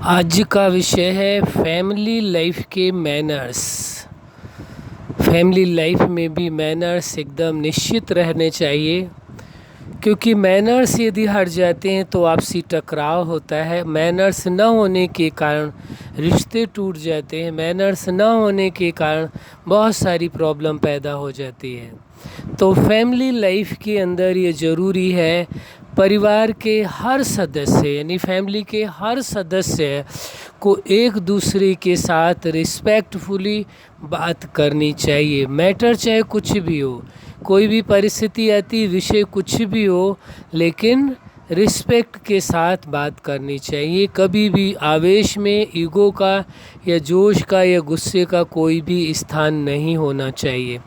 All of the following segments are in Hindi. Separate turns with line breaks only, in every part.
आज का विषय है फैमिली लाइफ के मैनर्स। फैमिली लाइफ में भी मैनर्स एकदम निश्चित रहने चाहिए, क्योंकि मैनर्स यदि हट जाते हैं तो आपसी टकराव होता है। मैनर्स न होने के कारण रिश्ते टूट जाते हैं। मैनर्स न होने के कारण बहुत सारी प्रॉब्लम पैदा हो जाती है। तो फैमिली लाइफ के अंदर ये ज़रूरी है, परिवार के हर सदस्य यानी फैमिली के हर सदस्य को एक दूसरे के साथ रिस्पेक्टफुली बात करनी चाहिए। मैटर चाहे कुछ भी हो, कोई भी परिस्थिति आती, विषय कुछ भी हो, लेकिन रिस्पेक्ट के साथ बात करनी चाहिए। कभी भी आवेश में ईगो का या जोश का या गुस्से का कोई भी स्थान नहीं होना चाहिए।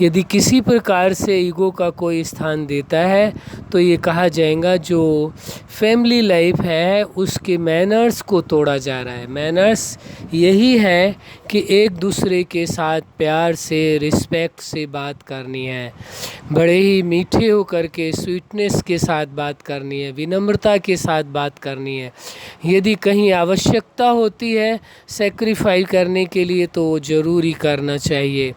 यदि किसी प्रकार से ईगो का कोई स्थान देता है तो ये कहा जाएगा जो फैमिली लाइफ है उसके मैनर्स को तोड़ा जा रहा है। मैनर्स यही है कि एक दूसरे के साथ प्यार से, रिस्पेक्ट से बात करनी है, बड़े ही मीठे होकर के स्वीटनेस के साथ बात करनी है, विनम्रता के साथ बात करनी है। यदि कहीं आवश्यकता होती है सेक्रीफाइस करने के लिए तो वो ज़रूरी करना चाहिए।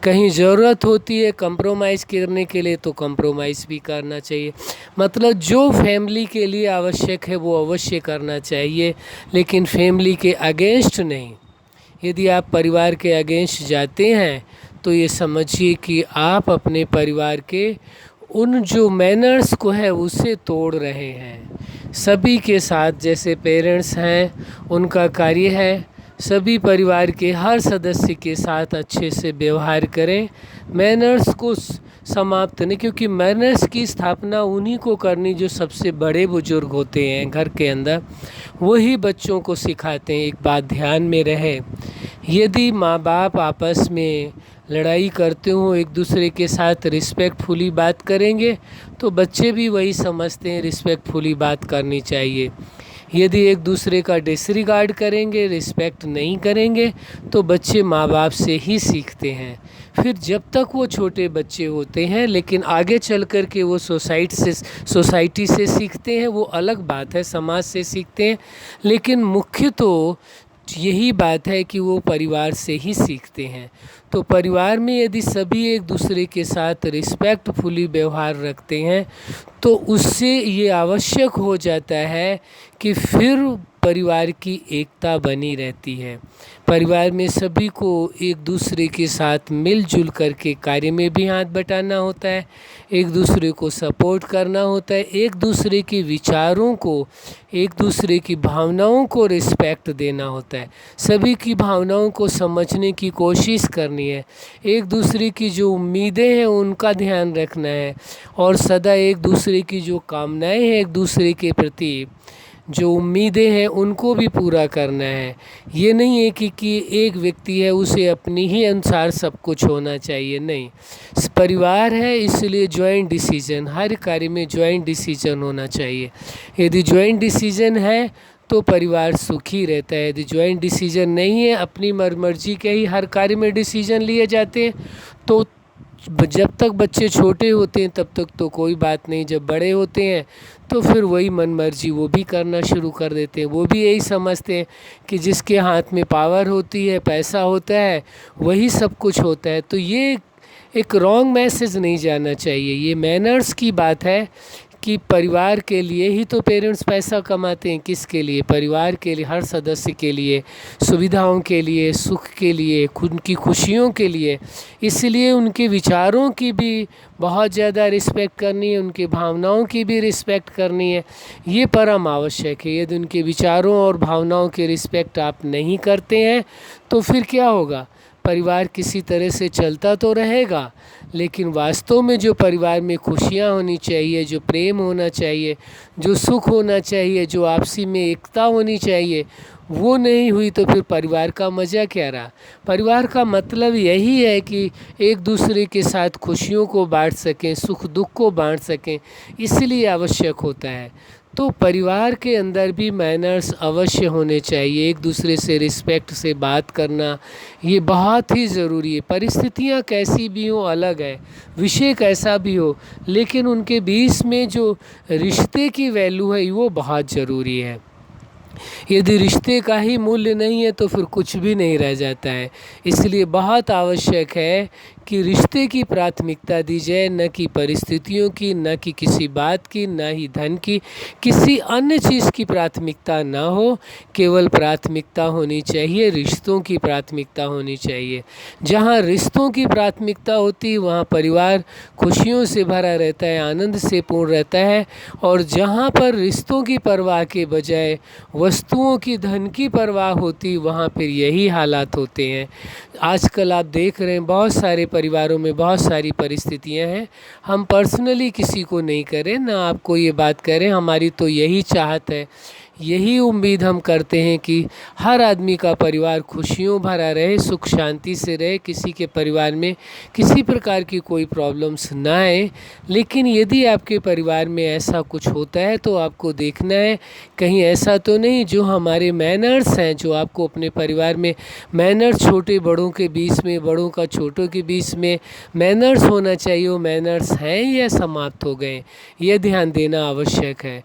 कहीं ज़रूरत होती है कंप्रोमाइज़ करने के लिए तो कंप्रोमाइज़ भी करना चाहिए। मतलब जो फैमिली के लिए आवश्यक है वो अवश्य करना चाहिए, लेकिन फैमिली के अगेंस्ट नहीं। यदि आप परिवार के अगेंस्ट जाते हैं तो ये समझिए कि आप अपने परिवार के उन जो मैनर्स को है उसे तोड़ रहे हैं। सभी के साथ, जैसे पेरेंट्स हैं उनका कार्य है सभी परिवार के हर सदस्य के साथ अच्छे से व्यवहार करें, मैनर्स को समाप्त नहीं, क्योंकि मैनर्स की स्थापना उन्हीं को करनी जो सबसे बड़े बुजुर्ग होते हैं घर के अंदर, वही बच्चों को सिखाते हैं। एक बात ध्यान में रहे, यदि माँ बाप आपस में लड़ाई करते हो, एक दूसरे के साथ रिस्पेक्टफुली बात करेंगे तो बच्चे भी वही समझते हैं रिस्पेक्टफुली बात करनी चाहिए। यदि एक दूसरे का डिसरिगार्ड करेंगे, रिस्पेक्ट नहीं करेंगे तो बच्चे माँ बाप से ही सीखते हैं। फिर जब तक वो छोटे बच्चे होते हैं, लेकिन आगे चल कर के वो सोसाइटी से सीखते हैं, वो अलग बात है, समाज से सीखते हैं, लेकिन मुख्य तो यही बात है कि वो परिवार से ही सीखते हैं। तो परिवार में यदि सभी एक दूसरे के साथ रिस्पेक्टफुली व्यवहार रखते हैं तो उससे ये आवश्यक हो जाता है कि फिर परिवार की एकता बनी रहती है। परिवार में सभी को एक दूसरे के साथ मिलजुल करके कार्य में भी हाथ बटाना होता है, एक दूसरे को सपोर्ट करना होता है, एक दूसरे के विचारों को, एक दूसरे की भावनाओं को रिस्पेक्ट देना होता है, सभी की भावनाओं को समझने की कोशिश करनी है, एक दूसरे की जो उम्मीदें हैं उनका ध्यान रखना है, और सदा एक दूसरे की जो कामनाएं हैं, एक दूसरे के प्रति जो उम्मीदें हैं उनको भी पूरा करना है। ये नहीं है कि एक व्यक्ति है उसे अपनी ही अनुसार सब कुछ होना चाहिए, नहीं। परिवार है इसलिए जॉइंट डिसीजन, हर कार्य में जॉइंट डिसीजन होना चाहिए। यदि जॉइंट डिसीजन है तो परिवार सुखी रहता है। यदि जॉइंट डिसीजन नहीं है, अपनी मर्जी के ही हर कार्य में डिसीजन लिए जाते हैं, तो जब तक बच्चे छोटे होते हैं तब तक तो कोई बात नहीं, जब बड़े होते हैं तो फिर वही मन मर्जी वो भी करना शुरू कर देते हैं। वो भी यही समझते हैं कि जिसके हाथ में पावर होती है, पैसा होता है, वही सब कुछ होता है। तो ये एक रॉन्ग मैसेज नहीं जाना चाहिए। ये मैनर्स की बात है कि परिवार के लिए ही तो पेरेंट्स पैसा कमाते हैं। किसके लिए? परिवार के लिए, हर सदस्य के लिए, सुविधाओं के लिए, सुख के लिए, उनकी खुशियों के लिए। इसलिए उनके विचारों की भी बहुत ज़्यादा रिस्पेक्ट करनी है, उनकी भावनाओं की भी रिस्पेक्ट करनी है। ये परम आवश्यक है। यदि उनके विचारों और भावनाओं की रिस्पेक्ट आप नहीं करते हैं तो फिर क्या होगा? परिवार किसी तरह से चलता तो रहेगा, लेकिन वास्तव में जो परिवार में खुशियाँ होनी चाहिए, जो प्रेम होना चाहिए, जो सुख होना चाहिए, जो आपसी में एकता होनी चाहिए, वो नहीं हुई तो फिर परिवार का मज़ा क्या रहा? परिवार का मतलब यही है कि एक दूसरे के साथ खुशियों को बांट सकें, सुख दुख को बांट सकें, इसलिए आवश्यक होता है। तो परिवार के अंदर भी मैनर्स अवश्य होने चाहिए। एक दूसरे से रिस्पेक्ट से बात करना ये बहुत ही ज़रूरी है। परिस्थितियाँ कैसी भी हों अलग है, विषय कैसा भी हो, लेकिन उनके बीच में जो रिश्ते की वैल्यू है वो बहुत ज़रूरी है। यदि रिश्ते का ही मूल्य नहीं है तो फिर कुछ भी नहीं रह जाता है। इसलिए बहुत आवश्यक है कि रिश्ते की प्राथमिकता दी जाए, न कि परिस्थितियों की, न कि किसी बात की, न ही धन की, किसी अन्य चीज़ की प्राथमिकता ना हो। केवल प्राथमिकता होनी चाहिए, रिश्तों की प्राथमिकता होनी चाहिए। जहाँ रिश्तों की प्राथमिकता होती है वहाँ परिवार खुशियों से भरा रहता है, आनंद से पूर्ण रहता है। और जहाँ पर रिश्तों की परवाह के बजाय वस्तुओं की, धन की परवाह होती, वहाँ फिर यही हालात होते हैं। आजकल आप देख रहे हैं बहुत सारे परिवारों में बहुत सारी परिस्थितियां हैं। हम पर्सनली किसी को नहीं करें, ना आपको ये बात करें, हमारी तो यही चाहत है, यही उम्मीद हम करते हैं कि हर आदमी का परिवार खुशियों भरा रहे, सुख शांति से रहे, किसी के परिवार में किसी प्रकार की कोई प्रॉब्लम्स ना आए। लेकिन यदि आपके परिवार में ऐसा कुछ होता है तो आपको देखना है कहीं ऐसा तो नहीं जो हमारे मैनर्स हैं, जो आपको अपने परिवार में मैनर्स, छोटे बड़ों के बीच में, बड़ों का छोटों के बीच में मैनर्स होना चाहिए, वो मैनर्स हैं या समाप्त हो गए, ये ध्यान देना आवश्यक है।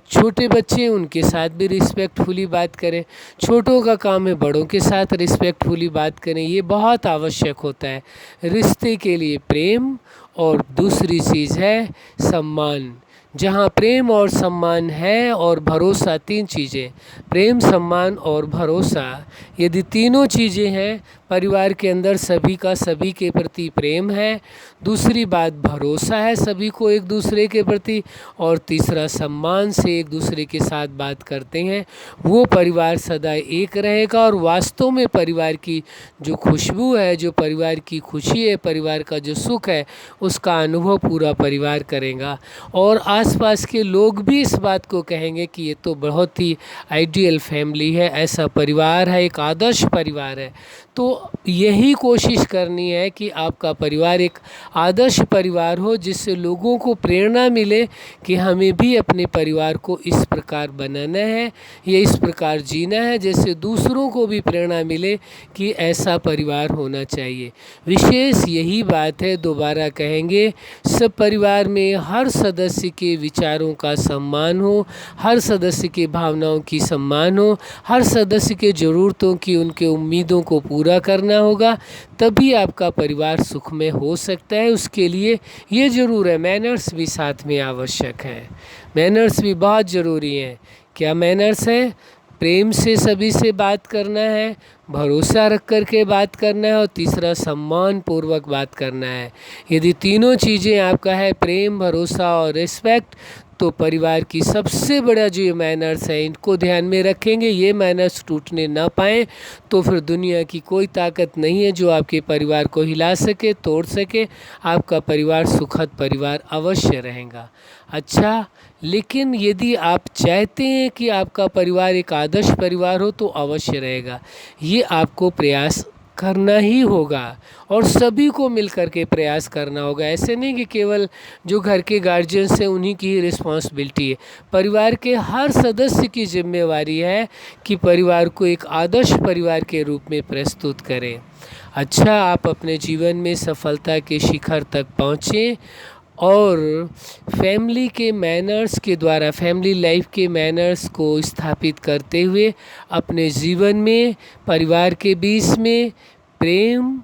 छोटे बच्चे, उनके साथ भी रिस्पेक्टफुली बात करें। छोटों का काम है बड़ों के साथ रिस्पेक्टफुली बात करें, ये बहुत आवश्यक होता है रिश्ते के लिए। प्रेम और दूसरी चीज़ है सम्मान। जहाँ प्रेम और सम्मान है और भरोसा, तीन चीज़ें, प्रेम, सम्मान और भरोसा, यदि तीनों चीज़ें हैं परिवार के अंदर, सभी का सभी के प्रति प्रेम है, दूसरी बात भरोसा है सभी को एक दूसरे के प्रति, और तीसरा सम्मान से एक दूसरे के साथ बात करते हैं, वो परिवार सदा एक रहेगा। और वास्तव में परिवार की जो खुशबू है, जो परिवार की खुशी है, परिवार का जो सुख है, उसका अनुभव पूरा परिवार करेगा। और आसपास के लोग भी इस बात को कहेंगे कि ये तो बहुत ही आइडियल फैमिली है, ऐसा परिवार है, एक आदर्श परिवार है। तो यही कोशिश करनी है कि आपका परिवार एक आदर्श परिवार हो, जिससे लोगों को प्रेरणा मिले कि हमें भी अपने परिवार को इस प्रकार बनाना है या इस प्रकार जीना है, जैसे दूसरों को भी प्रेरणा मिले कि ऐसा परिवार होना चाहिए। विशेष यही बात है, दोबारा कहेंगे, सब परिवार में हर सदस्य के विचारों का सम्मान हो, हर सदस्य की भावनाओं की सम्मान हो, हर सदस्य के ज़रूरतों की, उनके उम्मीदों को पूरा करना होगा, तभी आपका परिवार सुखमय हो सकता है। उसके लिए ये ज़रूर है, मैनर्स भी साथ में आवश्यक हैं, मैनर्स भी बहुत ज़रूरी हैं। क्या मैनर्स है? प्रेम से सभी से बात करना है, भरोसा रख कर के बात करना है, और तीसरा सम्मान पूर्वक बात करना है। यदि तीनों चीज़ें आपका है, प्रेम, भरोसा और रिस्पेक्ट, तो परिवार की सबसे बड़ा जो ये मैनर्स है, इनको ध्यान में रखेंगे, ये मैनर्स टूटने ना पाएँ, तो फिर दुनिया की कोई ताकत नहीं है जो आपके परिवार को हिला सके, तोड़ सके। आपका परिवार सुखद परिवार अवश्य रहेगा। अच्छा, लेकिन यदि आप चाहते हैं कि आपका परिवार एक आदर्श परिवार हो तो अवश्य रहेगा, ये आपको प्रयास करना ही होगा, और सभी को मिल कर के प्रयास करना होगा। ऐसे नहीं कि केवल जो घर के गार्जियंस हैं उन्हीं की ही रिस्पॉन्सिबिलिटी है, परिवार के हर सदस्य की जिम्मेवारी है कि परिवार को एक आदर्श परिवार के रूप में प्रस्तुत करें। अच्छा, आप अपने जीवन में सफलता के शिखर तक पहुँचें और फैमिली के मैनर्स के द्वारा, फैमिली लाइफ के मैनर्स को स्थापित करते हुए अपने जीवन में परिवार के बीच में प्रेम,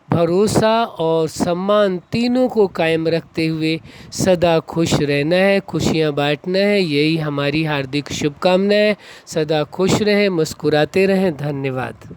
भरोसा और सम्मान तीनों को कायम रखते हुए सदा खुश रहना है, खुशियाँ बांटना है, यही हमारी हार्दिक शुभकामना है। सदा खुश रहें, मुस्कुराते रहें। धन्यवाद।